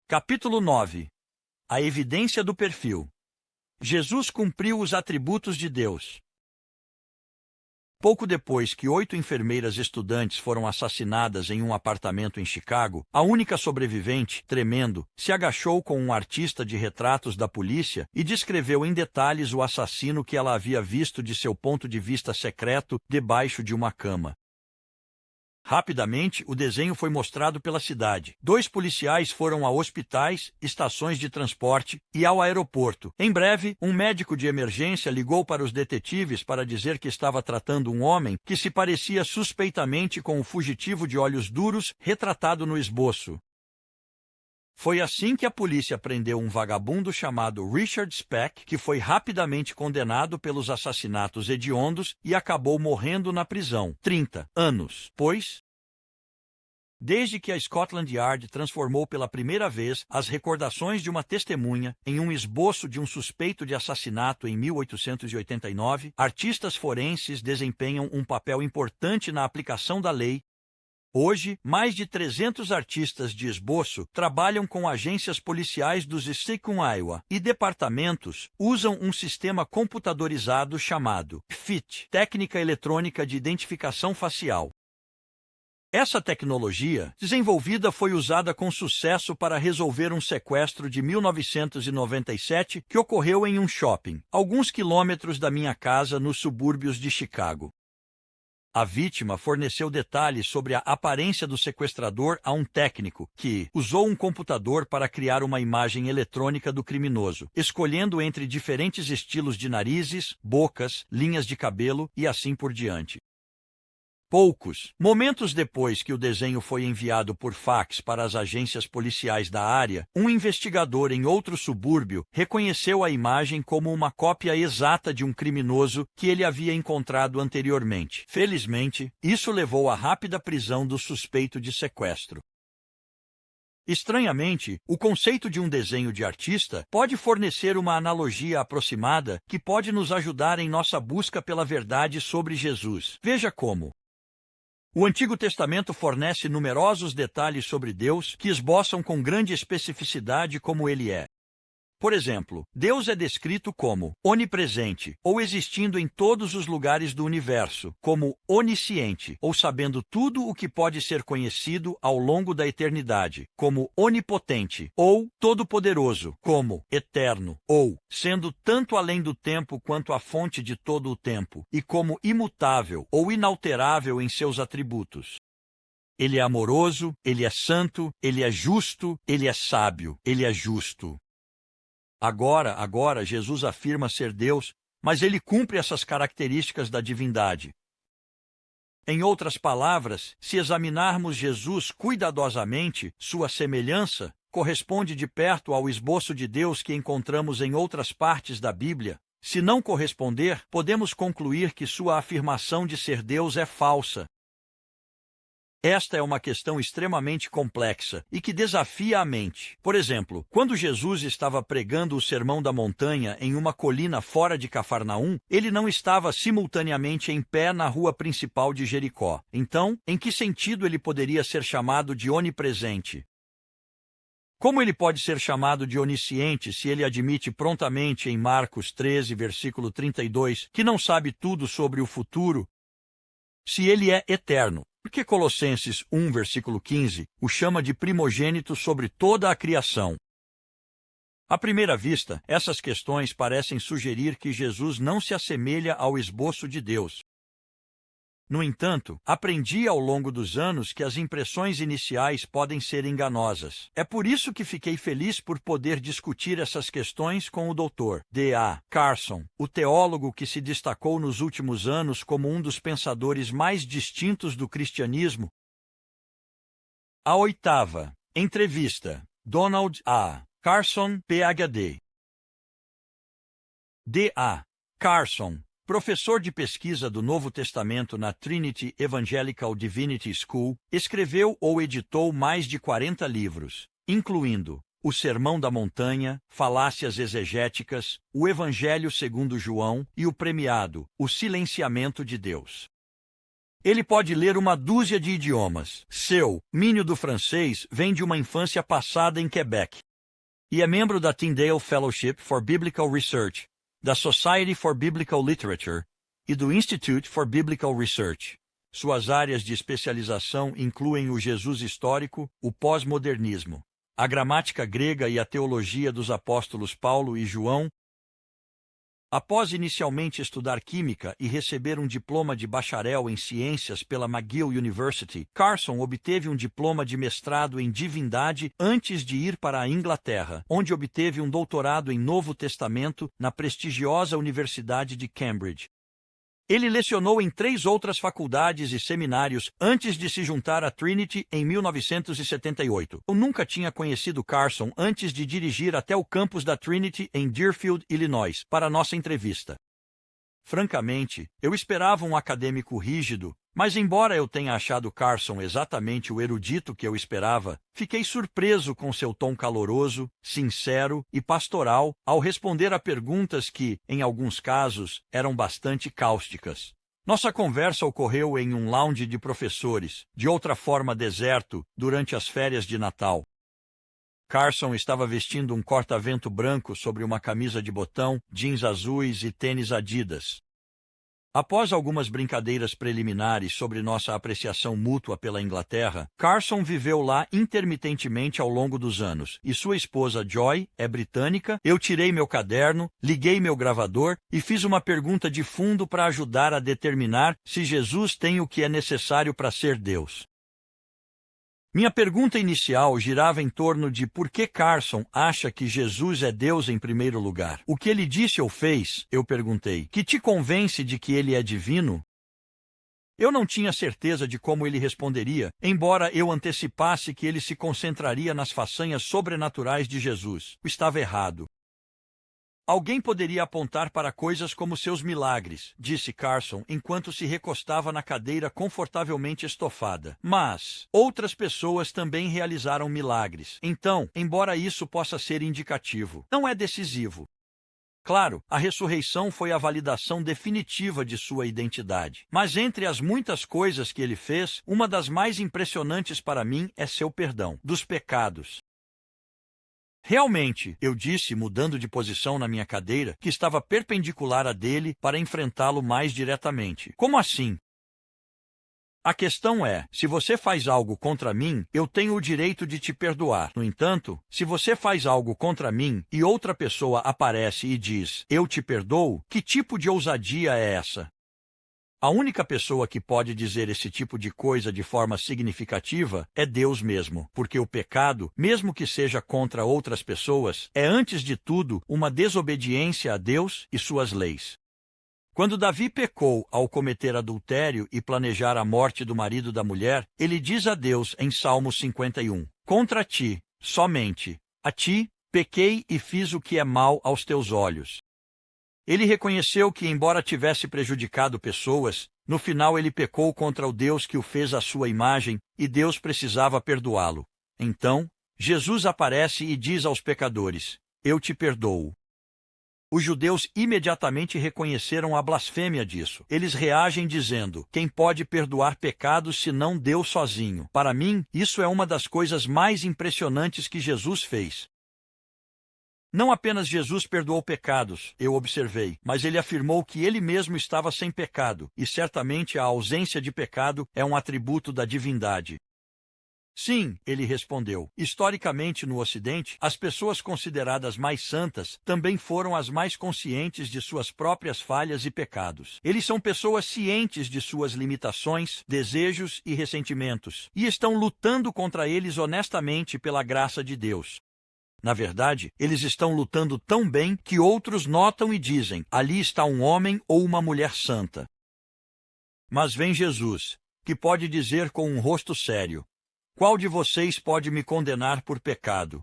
Capítulo 9. A evidência do perfil. Jesus cumpriu os atributos de Deus. Pouco depois que 8 enfermeiras estudantes foram assassinadas em um apartamento em Chicago, a única sobrevivente, tremendo, se agachou com um artista de retratos da polícia e descreveu em detalhes o assassino que ela havia visto de seu ponto de vista secreto debaixo de uma cama. Rapidamente, o desenho foi mostrado pela cidade. 2 policiais foram a hospitais, estações de transporte e ao aeroporto. Em breve, um médico de emergência ligou para os detetives para dizer que estava tratando um homem que se parecia suspeitamente com o fugitivo de olhos duros retratado no esboço. Foi assim que a polícia prendeu um vagabundo chamado Richard Speck, que foi rapidamente condenado pelos assassinatos hediondos e acabou morrendo na prisão, 30 anos, desde que a Scotland Yard transformou pela primeira vez as recordações de uma testemunha em um esboço de um suspeito de assassinato em 1889, artistas forenses desempenham um papel importante na aplicação da lei. Hoje, mais de 300 artistas de esboço trabalham com agências policiais dos estados de Iowa e departamentos usam um sistema computadorizado chamado FIT, Técnica Eletrônica de Identificação Facial. Essa tecnologia, desenvolvida, foi usada com sucesso para resolver um sequestro de 1997 que ocorreu em um shopping, alguns quilômetros da minha casa nos subúrbios de Chicago. A vítima forneceu detalhes sobre a aparência do sequestrador a um técnico que usou um computador para criar uma imagem eletrônica do criminoso, escolhendo entre diferentes estilos de narizes, bocas, linhas de cabelo e assim por diante. Poucos momentos depois que o desenho foi enviado por fax para as agências policiais da área, um investigador em outro subúrbio reconheceu a imagem como uma cópia exata de um criminoso que ele havia encontrado anteriormente. Felizmente, isso levou à rápida prisão do suspeito de sequestro. Estranhamente, o conceito de um desenho de artista pode fornecer uma analogia aproximada que pode nos ajudar em nossa busca pela verdade sobre Jesus. Veja como. O Antigo Testamento fornece numerosos detalhes sobre Deus que esboçam com grande especificidade como ele é. Por exemplo, Deus é descrito como onipresente, ou existindo em todos os lugares do universo, como onisciente, ou sabendo tudo o que pode ser conhecido ao longo da eternidade, como onipotente, ou todo-poderoso, como eterno, ou sendo tanto além do tempo quanto a fonte de todo o tempo, e como imutável ou inalterável em seus atributos. Ele é amoroso, ele é santo, ele é justo, ele é sábio, ele é justo. Agora, Jesus afirma ser Deus, mas ele cumpre essas características da divindade. Em outras palavras, se examinarmos Jesus cuidadosamente, sua semelhança corresponde de perto ao esboço de Deus que encontramos em outras partes da Bíblia. Se não corresponder, podemos concluir que sua afirmação de ser Deus é falsa. Esta é uma questão extremamente complexa e que desafia a mente. Por exemplo, quando Jesus estava pregando o Sermão da Montanha em uma colina fora de Cafarnaum, ele não estava simultaneamente em pé na rua principal de Jericó. Então, em que sentido ele poderia ser chamado de onipresente? Como ele pode ser chamado de onisciente se ele admite prontamente em Marcos 13, versículo 32, que não sabe tudo sobre o futuro? Se ele é eterno, por que Colossenses 1, versículo 15, o chama de primogênito sobre toda a criação? À primeira vista, essas questões parecem sugerir que Jesus não se assemelha ao esboço de Deus. No entanto, aprendi ao longo dos anos que as impressões iniciais podem ser enganosas. É por isso que fiquei feliz por poder discutir essas questões com o Dr. D.A. Carson, o teólogo que se destacou nos últimos anos como um dos pensadores mais distintos do cristianismo. A 8ª entrevista. Donald A. Carson, Ph.D. D.A. Carson, professor de pesquisa do Novo Testamento na Trinity Evangelical Divinity School, escreveu ou editou mais de 40 livros, incluindo O Sermão da Montanha, Falácias Exegéticas, O Evangelho segundo João e o premiado O Silenciamento de Deus. Ele pode ler uma dúzia de idiomas. Seu domínio do francês vem de uma infância passada em Quebec. E é membro da Tyndale Fellowship for Biblical Research, da Society for Biblical Literature e do Institute for Biblical Research. Suas áreas de especialização incluem o Jesus histórico, o pós-modernismo, a gramática grega e a teologia dos apóstolos Paulo e João. Após inicialmente estudar química e receber um diploma de bacharel em ciências pela McGill University, Carson obteve um diploma de mestrado em divindade antes de ir para a Inglaterra, onde obteve um doutorado em Novo Testamento na prestigiosa Universidade de Cambridge. Ele lecionou em 3 outras faculdades e seminários antes de se juntar à Trinity em 1978. Eu nunca tinha conhecido Carson antes de dirigir até o campus da Trinity em Deerfield, Illinois, para nossa entrevista. Francamente, eu esperava um acadêmico rígido, mas embora eu tenha achado Carson exatamente o erudito que eu esperava, fiquei surpreso com seu tom caloroso, sincero e pastoral ao responder a perguntas que, em alguns casos, eram bastante cáusticas. Nossa conversa ocorreu em um lounge de professores, de outra forma deserto, durante as férias de Natal. Carson estava vestindo um corta-vento branco sobre uma camisa de botão, jeans azuis e tênis Adidas. Após algumas brincadeiras preliminares sobre nossa apreciação mútua pela Inglaterra, Carson viveu lá intermitentemente ao longo dos anos, e sua esposa Joy é britânica. Eu tirei meu caderno, liguei meu gravador e fiz uma pergunta de fundo para ajudar a determinar se Jesus tem o que é necessário para ser Deus. Minha pergunta inicial girava em torno de por que Carson acha que Jesus é Deus em primeiro lugar. O que ele disse ou fez, eu perguntei, que te convence de que ele é divino? Eu não tinha certeza de como ele responderia, embora eu antecipasse que ele se concentraria nas façanhas sobrenaturais de Jesus. Estava errado. Alguém poderia apontar para coisas como seus milagres, disse Carson enquanto se recostava na cadeira confortavelmente estofada. Mas outras pessoas também realizaram milagres. Então, embora isso possa ser indicativo, não é decisivo. Claro, a ressurreição foi a validação definitiva de sua identidade. Mas entre as muitas coisas que ele fez, uma das mais impressionantes para mim é seu perdão dos pecados. Realmente, eu disse, mudando de posição na minha cadeira, que estava perpendicular a dele para enfrentá-lo mais diretamente. Como assim? A questão é, se você faz algo contra mim, eu tenho o direito de te perdoar. No entanto, se você faz algo contra mim e outra pessoa aparece e diz, eu te perdoo, que tipo de ousadia é essa? A única pessoa que pode dizer esse tipo de coisa de forma significativa é Deus mesmo, porque o pecado, mesmo que seja contra outras pessoas, é antes de tudo uma desobediência a Deus e suas leis. Quando Davi pecou ao cometer adultério e planejar a morte do marido da mulher, ele diz a Deus em Salmo 51, contra ti, somente, a ti, pequei e fiz o que é mal aos teus olhos. Ele reconheceu que, embora tivesse prejudicado pessoas, no final ele pecou contra o Deus que o fez à sua imagem, e Deus precisava perdoá-lo. Então, Jesus aparece e diz aos pecadores, eu te perdoo. Os judeus imediatamente reconheceram a blasfêmia disso. Eles reagem dizendo, quem pode perdoar pecados senão Deus sozinho? Para mim, isso é uma das coisas mais impressionantes que Jesus fez. Não apenas Jesus perdoou pecados, eu observei, mas ele afirmou que ele mesmo estava sem pecado, e certamente a ausência de pecado é um atributo da divindade. Sim, ele respondeu. Historicamente no Ocidente, as pessoas consideradas mais santas também foram as mais conscientes de suas próprias falhas e pecados. Eles são pessoas cientes de suas limitações, desejos e ressentimentos, e estão lutando contra eles honestamente pela graça de Deus. Na verdade, eles estão lutando tão bem que outros notam e dizem, ali está um homem ou uma mulher santa. Mas vem Jesus, que pode dizer com um rosto sério, qual de vocês pode me condenar por pecado?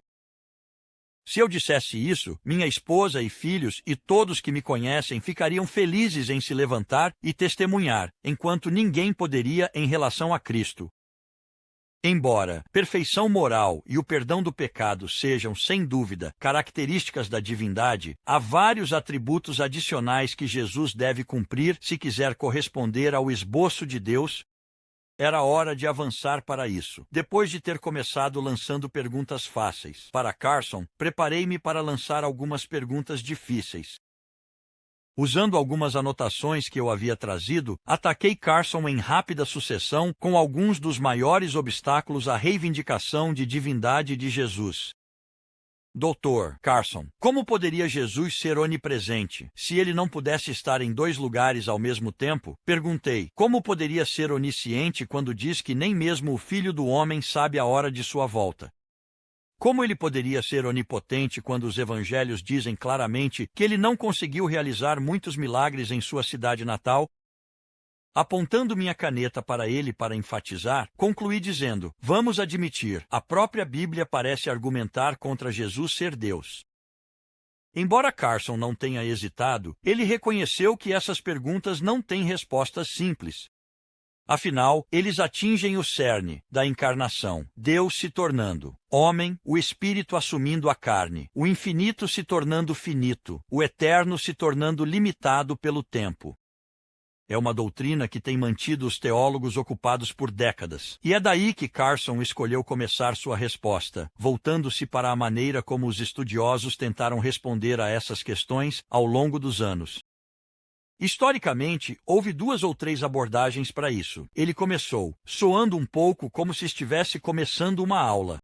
Se eu dissesse isso, minha esposa e filhos e todos que me conhecem ficariam felizes em se levantar e testemunhar, enquanto ninguém poderia em relação a Cristo. Embora perfeição moral e o perdão do pecado sejam, sem dúvida, características da divindade, há vários atributos adicionais que Jesus deve cumprir se quiser corresponder ao esboço de Deus Era hora de avançar para isso. Depois de ter começado lançando perguntas fáceis para Carson, preparei-me para lançar algumas perguntas difíceis. Usando algumas anotações que eu havia trazido, ataquei Carson em rápida sucessão com alguns dos maiores obstáculos à reivindicação de divindade de Jesus. Dr. Carson, como poderia Jesus ser onipresente, se ele não pudesse estar em dois lugares ao mesmo tempo? Perguntei. Como poderia ser onisciente quando diz que nem mesmo o Filho do Homem sabe a hora de sua volta? Como ele poderia ser onipotente quando os evangelhos dizem claramente que ele não conseguiu realizar muitos milagres em sua cidade natal? Apontando minha caneta para ele para enfatizar, concluí dizendo: vamos admitir, a própria Bíblia parece argumentar contra Jesus ser Deus. Embora Carson não tenha hesitado, ele reconheceu que essas perguntas não têm respostas simples. Afinal, eles atingem o cerne da encarnação, Deus se tornando homem, o Espírito assumindo a carne, o infinito se tornando finito, o eterno se tornando limitado pelo tempo. É uma doutrina que tem mantido os teólogos ocupados por décadas. E é daí que Carson escolheu começar sua resposta, voltando-se para a maneira como os estudiosos tentaram responder a essas questões ao longo dos anos. Historicamente, houve 2 ou 3 abordagens para isso. Ele começou, soando um pouco como se estivesse começando uma aula.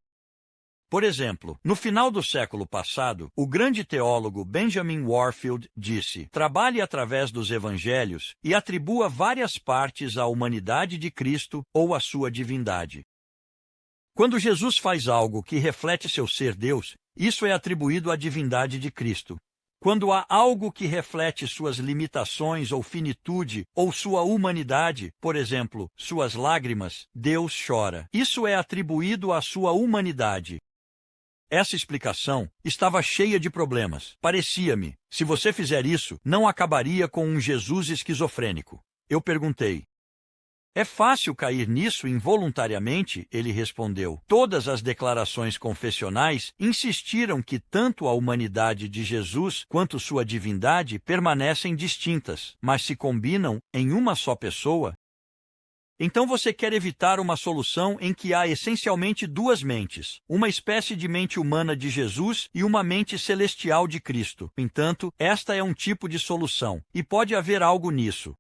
Por exemplo, no final do século passado, o grande teólogo Benjamin Warfield disse: trabalhe através dos evangelhos e atribua várias partes à humanidade de Cristo ou à sua divindade. Quando Jesus faz algo que reflete seu ser Deus, isso é atribuído à divindade de Cristo. Quando há algo que reflete suas limitações ou finitude ou sua humanidade, por exemplo, suas lágrimas, Deus chora. Isso é atribuído à sua humanidade. Essa explicação estava cheia de problemas. Parecia-me, se você fizer isso, não acabaria com um Jesus esquizofrênico. Eu perguntei. É fácil cair nisso involuntariamente, ele respondeu. Todas as declarações confessionais insistiram que tanto a humanidade de Jesus quanto sua divindade permanecem distintas, mas se combinam em uma só pessoa. Então você quer evitar uma solução em que há essencialmente 2 mentes, uma espécie de mente humana de Jesus e uma mente celestial de Cristo. No entanto, esta é um tipo de solução, e pode haver algo nisso.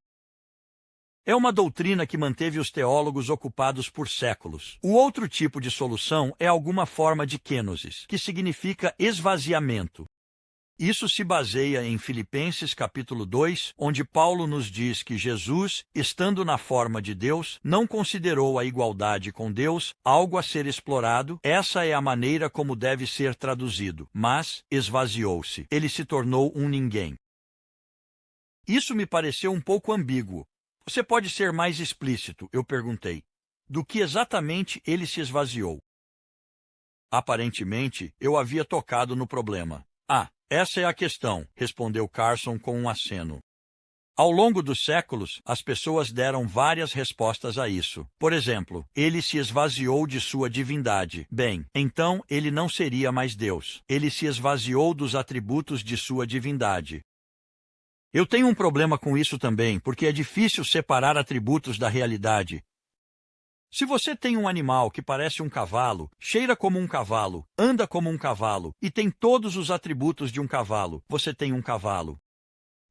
É uma doutrina que manteve os teólogos ocupados por séculos. O outro tipo de solução é alguma forma de kenosis, que significa esvaziamento. Isso se baseia em Filipenses capítulo 2, onde Paulo nos diz que Jesus, estando na forma de Deus, não considerou a igualdade com Deus algo a ser explorado. Essa é a maneira como deve ser traduzido, mas esvaziou-se. Ele se tornou um ninguém. Isso me pareceu um pouco ambíguo. Você pode ser mais explícito, eu perguntei. Do que exatamente ele se esvaziou? Aparentemente, eu havia tocado no problema. Essa é a questão, respondeu Carson com um aceno. Ao longo dos séculos, as pessoas deram várias respostas a isso. Por exemplo, ele se esvaziou de sua divindade. Bem, então ele não seria mais Deus. Ele se esvaziou dos atributos de sua divindade. Eu tenho um problema com isso também, porque é difícil separar atributos da realidade. Se você tem um animal que parece um cavalo, cheira como um cavalo, anda como um cavalo e tem todos os atributos de um cavalo, você tem um cavalo.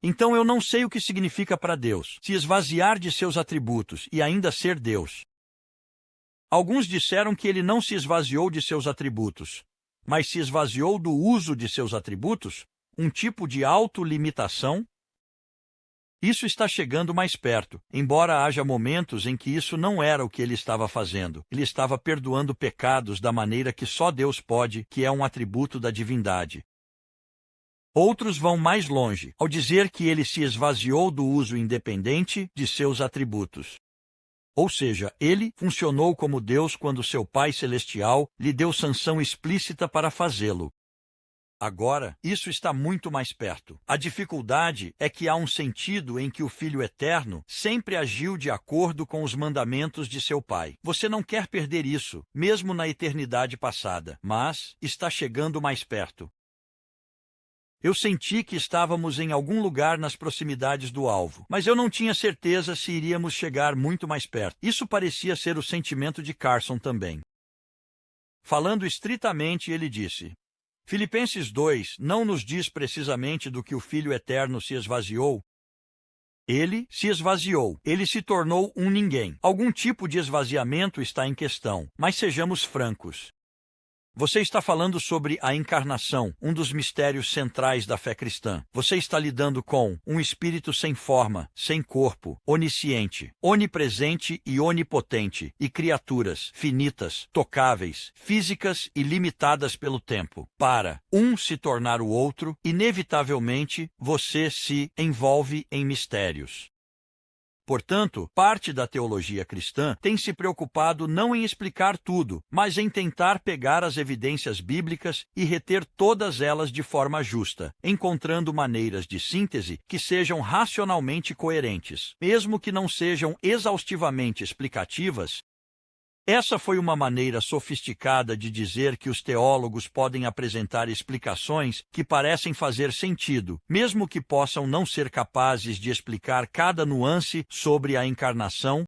Então eu não sei o que significa para Deus se esvaziar de seus atributos e ainda ser Deus. Alguns disseram que ele não se esvaziou de seus atributos, mas se esvaziou do uso de seus atributos, um tipo de autolimitação. Isso está chegando mais perto, embora haja momentos em que isso não era o que ele estava fazendo. Ele estava perdoando pecados da maneira que só Deus pode, que é um atributo da divindade. Outros vão mais longe, ao dizer que ele se esvaziou do uso independente de seus atributos. Ou seja, ele funcionou como Deus quando seu Pai Celestial lhe deu sanção explícita para fazê-lo. Agora, isso está muito mais perto. A dificuldade é que há um sentido em que o Filho Eterno sempre agiu de acordo com os mandamentos de seu Pai. Você não quer perder isso, mesmo na eternidade passada, mas está chegando mais perto. Eu senti que estávamos em algum lugar nas proximidades do alvo, mas eu não tinha certeza se iríamos chegar muito mais perto. Isso parecia ser o sentimento de Carson também. Falando estritamente, ele disse: Filipenses 2 não nos diz precisamente do que o Filho Eterno se esvaziou. Ele se esvaziou, ele se tornou um ninguém. Algum tipo de esvaziamento está em questão, mas sejamos francos. Você está falando sobre a encarnação, um dos mistérios centrais da fé cristã. Você está lidando com um espírito sem forma, sem corpo, onisciente, onipresente e onipotente, e criaturas finitas, tocáveis, físicas e limitadas pelo tempo. Para um se tornar o outro, inevitavelmente você se envolve em mistérios. Portanto, parte da teologia cristã tem se preocupado não em explicar tudo, mas em tentar pegar as evidências bíblicas e reter todas elas de forma justa, encontrando maneiras de síntese que sejam racionalmente coerentes, mesmo que não sejam exaustivamente explicativas. Essa foi uma maneira sofisticada de dizer que os teólogos podem apresentar explicações que parecem fazer sentido, mesmo que possam não ser capazes de explicar cada nuance sobre a encarnação.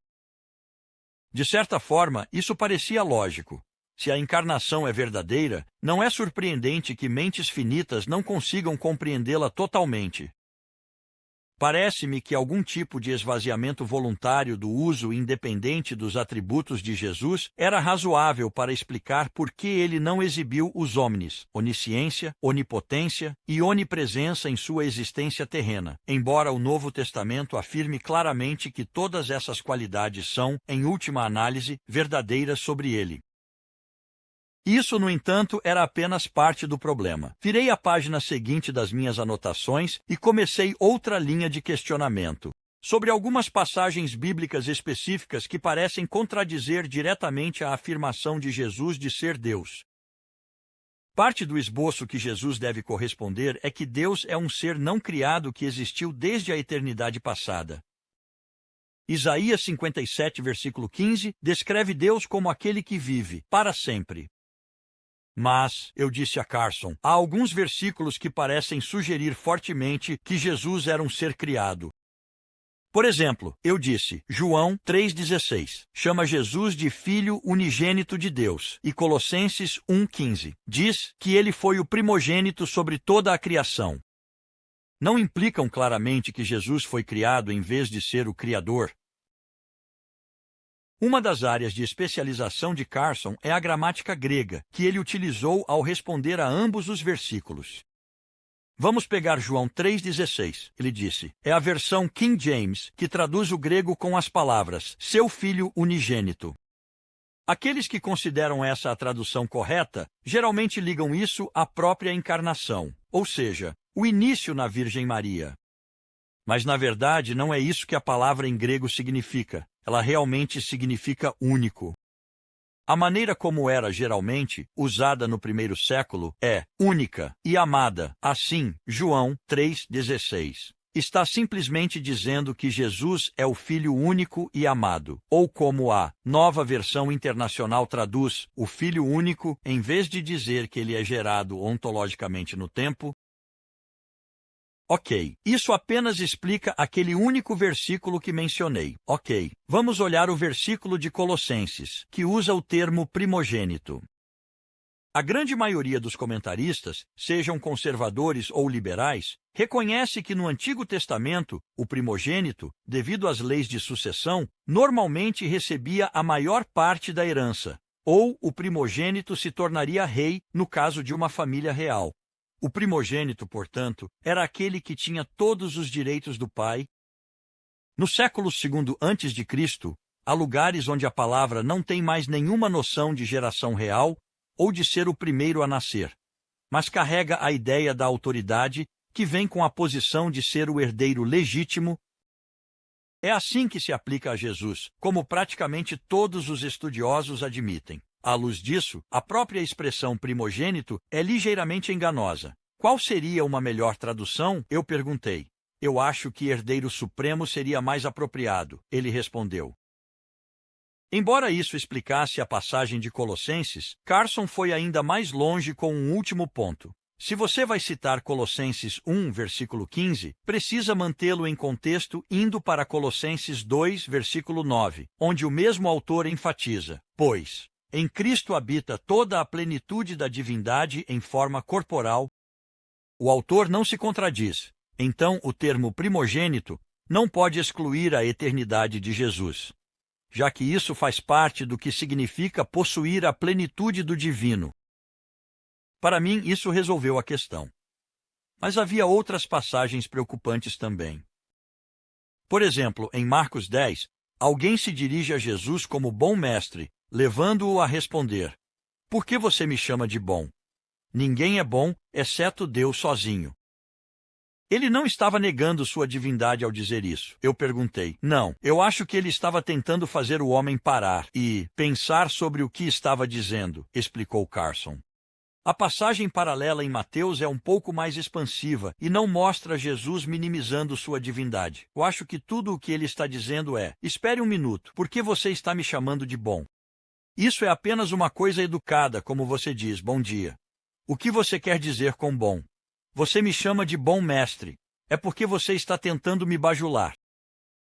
De certa forma, isso parecia lógico. Se a encarnação é verdadeira, não é surpreendente que mentes finitas não consigam compreendê-la totalmente. Parece-me que algum tipo de esvaziamento voluntário do uso independente dos atributos de Jesus era razoável para explicar por que ele não exibiu os omnis, onisciência, onipotência e onipresença em sua existência terrena, embora o Novo Testamento afirme claramente que todas essas qualidades são, em última análise, verdadeiras sobre ele. Isso, no entanto, era apenas parte do problema. Virei a página seguinte das minhas anotações e comecei outra linha de questionamento, sobre algumas passagens bíblicas específicas que parecem contradizer diretamente a afirmação de Jesus de ser Deus. Parte do esboço que Jesus deve corresponder é que Deus é um ser não criado que existiu desde a eternidade passada. Isaías 57, versículo 15, descreve Deus como aquele que vive, para sempre. Mas, eu disse a Carson, há alguns versículos que parecem sugerir fortemente que Jesus era um ser criado. Por exemplo, eu disse, João 3,16, chama Jesus de Filho unigênito de Deus, e Colossenses 1,15, diz que ele foi o primogênito sobre toda a criação. Não implicam claramente que Jesus foi criado em vez de ser o Criador. Uma das áreas de especialização de Carson é a gramática grega, que ele utilizou ao responder a ambos os versículos. Vamos pegar João 3,16. Ele disse, é a versão King James que traduz o grego com as palavras, seu filho unigênito. Aqueles que consideram essa a tradução correta, geralmente ligam isso à própria encarnação, ou seja, o início na Virgem Maria. Mas, na verdade, não é isso que a palavra em grego significa. Ela realmente significa único. A maneira como era geralmente usada no primeiro século é única e amada. Assim, João 3,16 está simplesmente dizendo que Jesus é o Filho único e amado, ou como a Nova Versão Internacional traduz, o Filho único, em vez de dizer que ele é gerado ontologicamente no tempo. Ok, isso apenas explica aquele único versículo que mencionei. Ok, vamos olhar o versículo de Colossenses, que usa o termo primogênito. A grande maioria dos comentaristas, sejam conservadores ou liberais, reconhece que no Antigo Testamento, o primogênito, devido às leis de sucessão, normalmente recebia a maior parte da herança, ou o primogênito se tornaria rei no caso de uma família real. O primogênito, portanto, era aquele que tinha todos os direitos do pai. No século II a.C., há lugares onde a palavra não tem mais nenhuma noção de geração real ou de ser o primeiro a nascer, mas carrega a ideia da autoridade que vem com a posição de ser o herdeiro legítimo. É assim que se aplica a Jesus, como praticamente todos os estudiosos admitem. À luz disso, a própria expressão primogênito é ligeiramente enganosa. Qual seria uma melhor tradução? Eu perguntei. Eu acho que herdeiro supremo seria mais apropriado, ele respondeu. Embora isso explicasse a passagem de Colossenses, Carson foi ainda mais longe com um último ponto. Se você vai citar Colossenses 1, versículo 15, precisa mantê-lo em contexto indo para Colossenses 2, versículo 9, onde o mesmo autor enfatiza: pois em Cristo habita toda a plenitude da divindade em forma corporal. O autor não se contradiz. Então, o termo primogênito não pode excluir a eternidade de Jesus, já que isso faz parte do que significa possuir a plenitude do divino. Para mim, isso resolveu a questão. Mas havia outras passagens preocupantes também. Por exemplo, em Marcos 10, alguém se dirige a Jesus como bom mestre, levando-o a responder: por que você me chama de bom? Ninguém é bom, exceto Deus sozinho. Ele não estava negando sua divindade ao dizer isso. Eu perguntei: não, eu acho que ele estava tentando fazer o homem parar e pensar sobre o que estava dizendo, explicou Carson. A passagem paralela em Mateus é um pouco mais expansiva e não mostra Jesus minimizando sua divindade. Eu acho que tudo o que ele está dizendo é: espere um minuto, por que você está me chamando de bom? Isso é apenas uma coisa educada, como você diz, bom dia. O que você quer dizer com bom? Você me chama de bom mestre. É porque você está tentando me bajular.